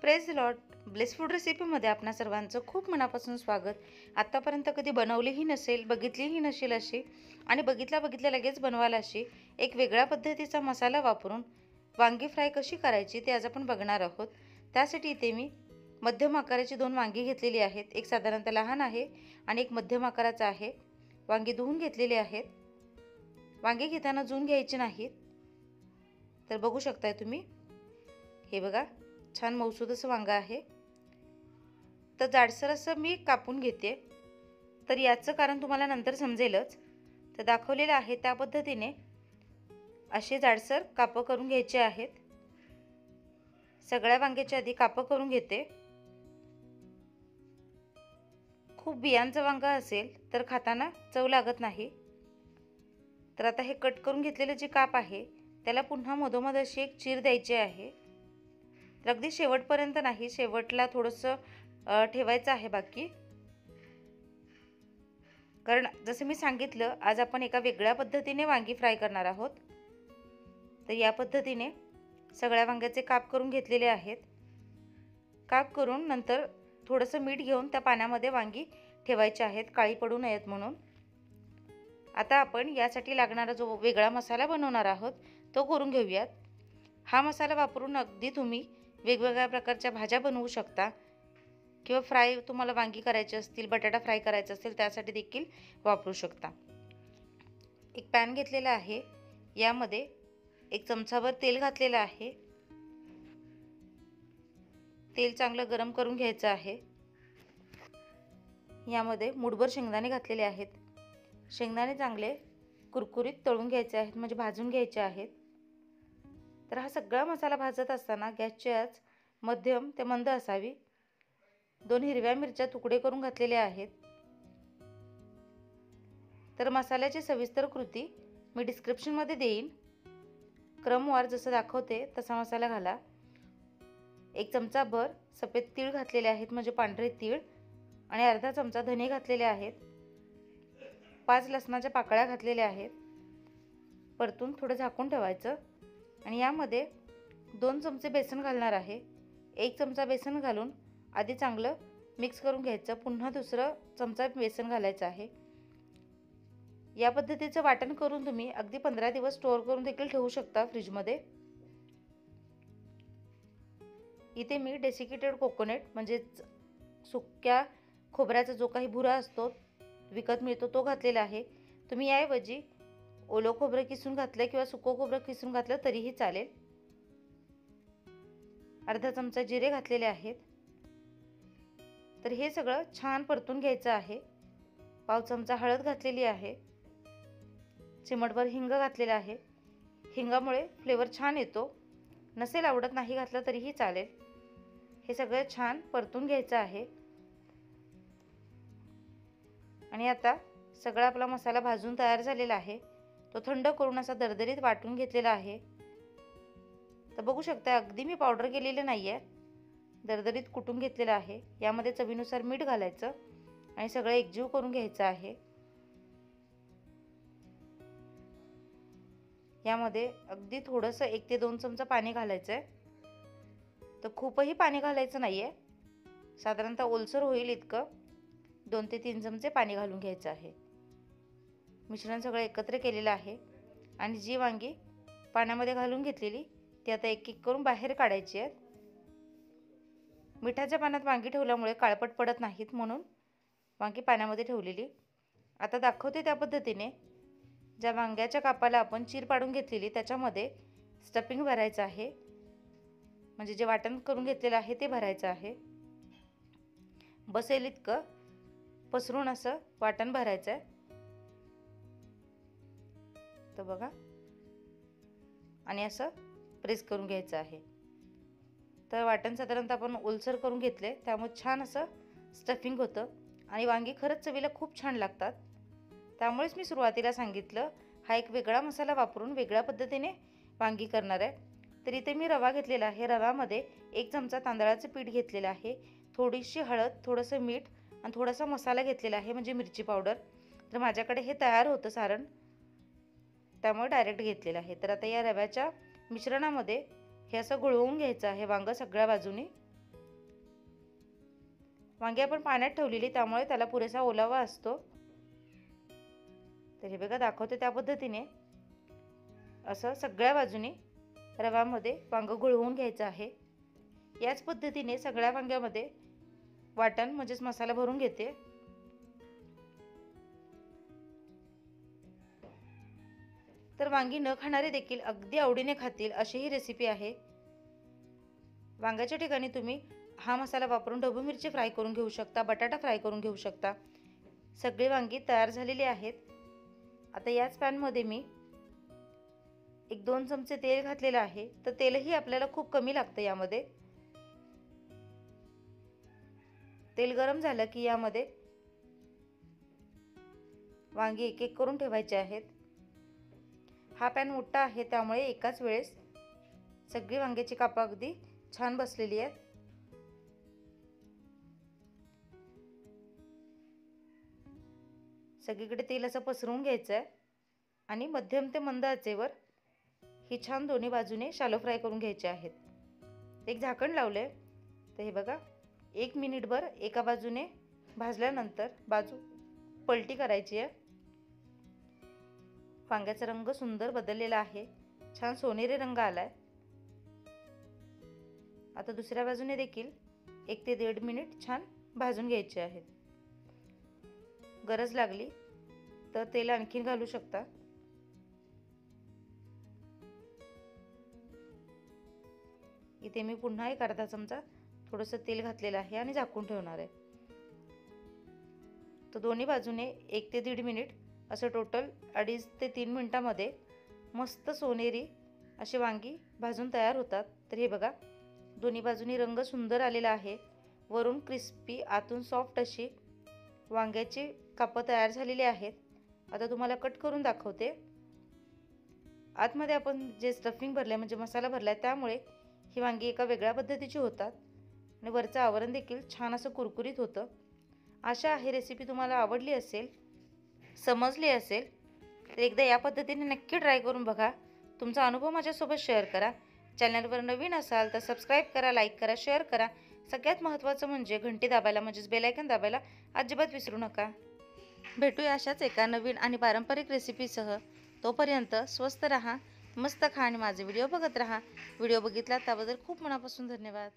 Praise Lord. Bless food रेसिपीमध्ये आपणा सर्वांचं खूप मनापासून स्वागत. आत्तापर्यंत कधी बनवलीही नसेल, बघितलीही नसेल अशी आणि बघितल्या लगेच बनवायला अशी एक वेगळ्या पद्धतीचा मसाला वापरून वांगी फ्राय कशी करायची ते आज आपण बघणार आहोत. त्यासाठी इथे मी मध्यम आकाराची 2 वांगी घेतलेली आहेत. एक साधारणतः लहान आहे आणि एक मध्यम आकाराचा आहे. वांगी धुवून घेतलेली आहेत. वांगी घेताना धुवून घ्यायची नाहीत. तर बघू शकताय तुम्ही, हे बघा छान मऊसूद असं वांग आहे. तर जाडसर असं मी कापून घेते. तर याचं कारण तुम्हाला नंतर समजेलच. तर दाखवलेलं आहे त्या पद्धतीने असे जाडसर कापं करून घ्यायचे आहेत. सगळ्या वांग्याच्या आधी कापं करून घेते. खूप बियांचं वांग असेल तर खाताना चव लागत नाही. तर आता हे कट करून घेतलेलं जे काप आहे त्याला पुन्हा मधोमध अशी एक चीर द्यायची आहे. तर अगदी शेवटपर्यंत नाही, शेवटला थोडंसं ठेवायचं आहे बाकी. कारण जसं मी सांगितलं, आज आपण एका वेगळ्या पद्धतीने वांगी फ्राय करणार आहोत. तर या पद्धतीने सगळ्या वांग्याचे काप करून घेतलेले आहेत. काप करून नंतर थोडंसं मीठ घेऊन त्या पाण्यामध्ये वांगी ठेवायची आहेत, काळी पडू नयेत म्हणून. आता आपण यासाठी लागणारा जो वेगळा मसाला बनवणार आहोत तो करून घेऊयात. हा मसाला वापरून अगदी तुम्ही वेगवेगळ्या प्रकारच्या भाज्या बनवू शकता किंवा फ्राय तुम्हाला वांगी करायची असतील, बटाटा फ्राय करायचा असेल त्यासाठी देखील वापरू शकता. एक पॅन घेतलेला आहे. यामध्ये 1 चमचाभर तेल घातलेलं आहे. तेल चांगलं गरम करून घ्यायचं आहे. यामध्ये मूठभर शेंगदाणे घातलेले आहेत. शेंगदाणे चांगले कुरकुरीत तळून घ्यायचे आहेत, म्हणजे भाजून घ्यायचे आहेत. तर हा सगळा मसाला भाजत असताना गॅसची आच मध्यम ते मंद असावी. 2 हिरव्या मिरच्या तुकडे करून घातलेल्या आहेत. तर मसाल्याची सविस्तर कृती मी डिस्क्रिप्शनमध्ये देईन. क्रमवार जसं दाखवते तसा मसाला घाला. 1 चमचाभर सफेद तीळ घातलेले आहेत, म्हणजे पांढरे तीळ, आणि अर्धा चमचा धने घातलेले आहेत. 5 लसणाच्या पाकळ्या घातलेल्या आहेत. परतून थोडं झाकून ठेवायचं आणि यामध्ये 2 चमचे बेसन घालणार आहे. 1 चमचा बेसन घालून आधी चांगलं मिक्स करून घ्यायचं. पुन्हा दुसरं चमचा बेसन घालायचं आहे. या पद्धतीचं वाटण करून तुम्ही अगदी 15 दिवस स्टोअर करून देखील ठेवू शकता फ्रीजमध्ये. इथे मी डेसिकेटेड कोकोनट म्हणजे सुक्या खोबऱ्याचा जो काही भुरा असतो विकत मिळतो तो घातलेला आहे. तुम्ही याऐवजी ओलं खोबरं किसून घातलं किंवा सुकं खोबरं किसून घातलं तरीही चालेल. अर्धा चमचा जिरे घातलेले आहेत. तर हे सगळं छान परतून घ्यायचं आहे. पाव चमचा हळद घातलेली आहे. चिमटभर हिंग घातलेला आहे. हिंगामुळे फ्लेवर छान येतो. नसेल आवडत नाही घातलं तरीही चालेल. हे सगळं छान परतून घ्यायचं आहे. आणि आता सगळा आपला मसाला भाजून तयार झालेला आहे. तो थंड करून असा दरदरीत वाटून घेतलेला आहे. तर बघू शकता अगदी मी पावडर केलेलं नाही आहे, दरदरीत कुटून घेतलेलं आहे. यामध्ये चवीनुसार मीठ घालायचं आणि सगळं एकजीव करून घ्यायचं आहे. यामध्ये अगदी थोडंसं 1 ते 2 चमचा पाणी घालायचं आहे. तर खूपही पाणी घालायचं नाही आहे, साधारणतः ओलसर होईल इतकं 2 ते 3 चमचे पाणी घालून घ्यायचं आहे. मिश्रण सगळं एकत्र केलेलं आहे आणि जी वांगी पाण्यामध्ये घालून घेतलेली ती आता एक एक करून बाहेर काढायची आहेत. मिठाच्या पाण्यात वांगी ठेवल्यामुळे काळपट पडत नाहीत म्हणून वांगी पाण्यामध्ये ठेवलेली. आता दाखवते त्या पद्धतीने ज्या वांग्याच्या कापाला आपण चीर पाडून घेतलेली त्याच्यामध्ये स्टफिंग भरायचं आहे, म्हणजे जे वाटण करून घेतलेलं आहे ते भरायचं आहे. बसेल इतकं पसरून असं वाटण भरायचं आहे. तर बघा, आणि असं प्रेस करून घ्यायचं आहे. तर वाटण साधारणतः आपण ओलसर करून घेतले त्यामुळे छान असं स्टफिंग होतं आणि वांगी खरंच चवीला खूप छान लागतात. त्यामुळेच मी सुरुवातीला सांगितलं हा एक वेगळा मसाला वापरून वेगळ्या पद्धतीने वांगी करणार आहे. तर इथे मी रवा घेतलेला आहे. रव्यामध्ये 1 चमचा तांदळाचं पीठ घेतलेलं आहे. थोडीशी हळद, थोडंसं मीठ आणि थोडासा मसाला घेतलेला आहे, म्हणजे मिरची पावडर. तर माझ्याकडे हे तयार होतं सारण, त्यामुळे डायरेक्ट घेतलेलं आहे. तर आता या रव्याच्या मिश्रणामध्ये हे असं घोळवून घ्यायचं आहे वांगं सगळ्या बाजूनी. वांगी आपण पाण्यात ठेवलेली, त्यामुळे त्याला पुरेसा ओलावा असतो. तर हे बघा दाखवते त्या पद्धतीने असं सगळ्या बाजूने रव्यामध्ये वांगं घोळवून घ्यायचं आहे. याच पद्धतीने सगळ्या वांग्यामध्ये वाटण म्हणजेच मसाला भरून घेते. तर वांगी न खाणारे देखील अगदी आवडीने खातील अशी ही रेसिपी आहे. वांग्याच्या ठिकाणी तुम्ही हा मसाला वापरून ढबू मिरची फ्राय करून घेऊ शकता, बटाटा फ्राय करून घेऊ शकता. सगळी वांगी तयार झालेली आहेत. आता याच पॅनमध्ये मी 1-2 चमचे तेल घातलेलं आहे. तर तेलही आपल्याला खूप कमी लागतं यामध्ये. तेल गरम झालं की यामध्ये वांगी एक एक करून ठेवायचे आहेत. हा पॅन मोठा आहे, त्यामुळे एकाच वेळेस सगळी वांग्याची कापं अगदी छान बसलेली आहेत. सगळीकडे तेल असं पसरवून घ्यायचं आहे आणि मध्यम ते मंद आचेवर ही छान दोन्ही बाजूने शॅलो फ्राय करून घ्यायचे आहेत. एक झाकण लावले. तर हे बघा 1 मिनिटभर एका बाजूने भाजल्यानंतर बाजू पलटी करायची आहे. वांग्याचा रंग सुंदर बदललेला आहे, छान सोनेरी रंग आलाय. आता दुसऱ्या बाजूने देखील 1 ते 1.5 मिनिट छान भाजून घ्यायचे आहेत. गरज लागली तर तेल आणखीन घालू शकता. इथे मी पुन्हा एक अर्धा चमचा थोडंसं तेल घातलेलं आहे आणि झाकून ठेवणार आहे. तर दोन्ही बाजूने 1 ते 1.5 मिनिट असं टोटल 2.5 ते 3 मिनिटांमध्ये मस्त सोनेरी अशी वांगी भाजून तयार होतात. तर हे बघा दोन्ही बाजूनी रंग सुंदर आलेला आहे. वरून क्रिस्पी, आतून सॉफ्ट अशी वांग्याची कापं तयार झालेली आहेत. आता तुम्हाला कट करून दाखवते. आतमध्ये आपण जे स्टफिंग भरले म्हणजे मसाला भरला आहे, त्यामुळे ही वांगी एका वेगळ्या पद्धतीची होतात आणि वरचं आवरण देखील छान असं कुरकुरीत होतं. आशा आहे रेसिपी तुम्हाला आवडली असेल, समजली असेल. तर एकदा या पद्धतीने नक्की ट्राय करून बघा. तुमचा अनुभव माझ्यासोबत शेअर करा. चॅनलवर नवीन असाल तर सबस्क्राईब करा, लाईक करा, शेअर करा. सगळ्यात महत्त्वाचं म्हणजे घंटी दाबायला म्हणजेच बेल आयकॉन दाबायला अजिबात विसरू नका. भेटूया अशाच एका नवीन आणि पारंपरिक रेसिपीसह. तोपर्यंत स्वस्त रहा, मस्त खा आणि माझे व्हिडिओ बघत रहा. व्हिडिओ बघितला त्याबद्दल खूप मनापासून धन्यवाद.